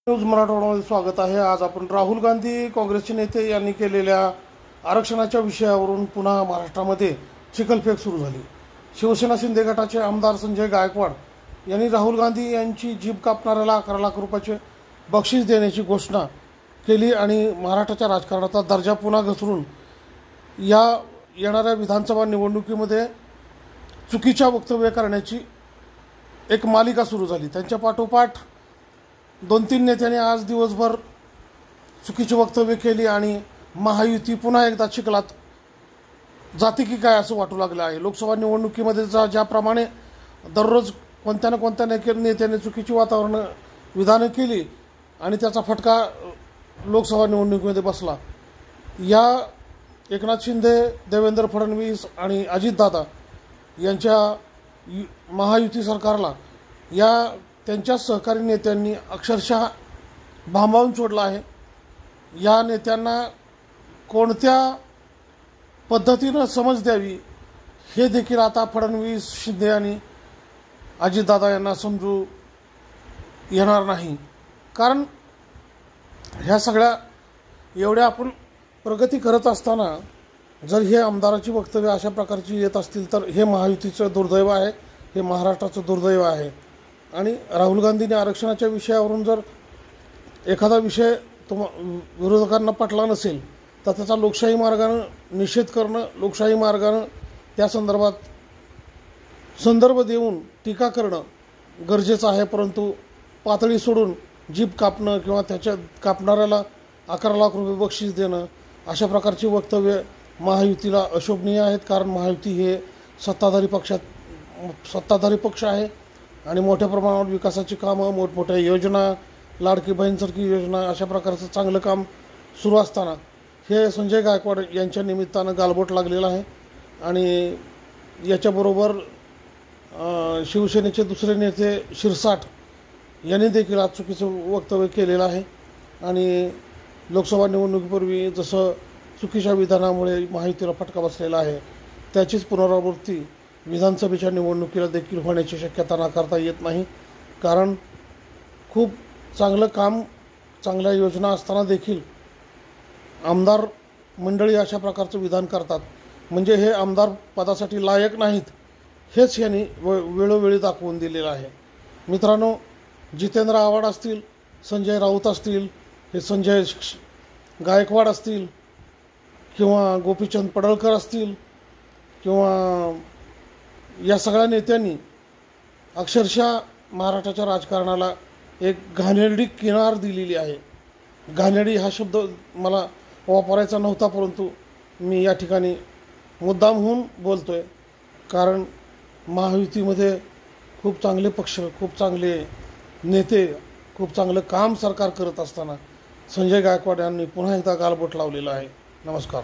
News मराठवाड्यामध्ये स्वागत आहे। आज आपण राहुल गांधी काँग्रेसचे नेते यांनी केलेल्या आरक्षणाच्या विषयावरून पुन्हा महाराष्ट्रामध्ये चिखलफेक सुरू झाली। शिवसेना शिंदे गटाचे आमदार संजय गायकवाड यांनी राहुल गांधी यांची जीभ कापणाऱ्याला 11 लाख रुपयाचे बक्षीस देण्याची घोषणा केली आणि महाराष्ट्राच्या राजकारणाचा दर्जा पुन्हा घसरून या येणाऱ्या विधानसभा निवडणुकीमध्ये चुकीच्या वक्तव्य करण्याची एक मालिका सुरू झाली। त्यांच्या पाठोपाठ 2-3 नेत्यांनी आज दिवसभर चुकीची वक्तव्य केली आणि महायुती पुन्हा एकदा चिखलात जाती की काय असं वाटू लागलं आहे। लोकसभा निवडणुकीमध्ये ज्याप्रमाणे दररोज कोणत्या ना कोणत्या नेत्याने चुकीची विधानं केली आणि त्याचा फटका लोकसभा निवडणुकीमध्ये बसला। या एकनाथ शिंदे, देवेंद्र फडणवीस आणि अजितदादा यांच्या महायुती सरकारला या त्यांच्या सहकारी नेत्यांनी अक्षरशः भांबावून सोडलं आहे। या नेत्यांना कोणत्या पद्धतीनं समज द्यावी हे देखील आता फडणवीस, शिंदे आणि अजितदादा यांना समजू येणार नाही। कारण ह्या सगळ्या एवढ्या आपण प्रगती करत असताना जर हे आमदाराची वक्तव्य अशा प्रकारची येत असतील तर हे महायुतीचं दुर्दैव आहे, हे महाराष्ट्राचं दुर्दैव आहे। आणि राहुल गांधींनी आरक्षणाच्या विषयावरून जर एखादा विषय विरोधकांना पटला नसेल तर त्याचा लोकशाही मार्गाने निषेध करणं, लोकशाही मार्गाने त्या संदर्भात संदर्भ देऊन टीका करणं गरजेचं आहे। परंतु पातळी सोडून जीभ कापणं किंवा त्याच्या कापणाऱ्याला 11 लाख रुपये बक्षीस देणं अशा प्रकारची वक्तव्य महायुतीला अशोभनीय आहेत। कारण महायुती हे सत्ताधारी पक्ष आहे आणि मोठ्या प्रमाणावर विकासाची कामं, मोठमोठ्या योजना, लाडकी बहीणसारखी योजना अशा प्रकारचं चांगलं काम सुरू असताना हे संजय गायकवाड यांच्या निमित्तानं गालबोट लागलेलं आहे। आणि याच्याबरोबर शिवसेनेचे दुसरे नेते शिरसाट यांनी देखील आज चुकीचं वक्तव्य केलेलं आहे। आणि लोकसभा निवडणुकीपूर्वी जसं चुकीच्या विधानामुळे महायुतीला फटका बसलेला आहे त्याचीच पुनरावृत्ती विधानसभेच्या निवडणुकीला देखील होण्याची शक्यता नाकारता येत नाही। कारण खूप चांगलं काम, चांगल्या योजना असताना देखील आमदार मंडळी अशा प्रकारचं विधान करतात म्हणजे हे आमदार पदासाठी लायक नाहीत हेच यांनी वेळोवेळी दाखवून दिलेलं आहे। मित्रांनो, जितेंद्र आव्हाड असतील, संजय राऊत असतील, हे संजय गायकवाड असतील किंवा गोपीचंद पडळकर असतील किंवा या सगळ्या नेत्यांनी अक्षरशः महाराष्ट्राच्या राजकारणाला एक घाणेरडी किनार दिलेली आहे। घाणेरडी हा शब्द मला वापरायचा नव्हता, परंतु मी या ठिकाणी मुद्दाम होऊन बोलतोय। कारण महायुतीमध्ये खूप चांगले पक्ष, खूप चांगले नेते, खूप चांगलं काम सरकार करत असताना संजय गायकवाड यांनी पुन्हा एकदा गालबोट लावलेलं आहे। नमस्कार।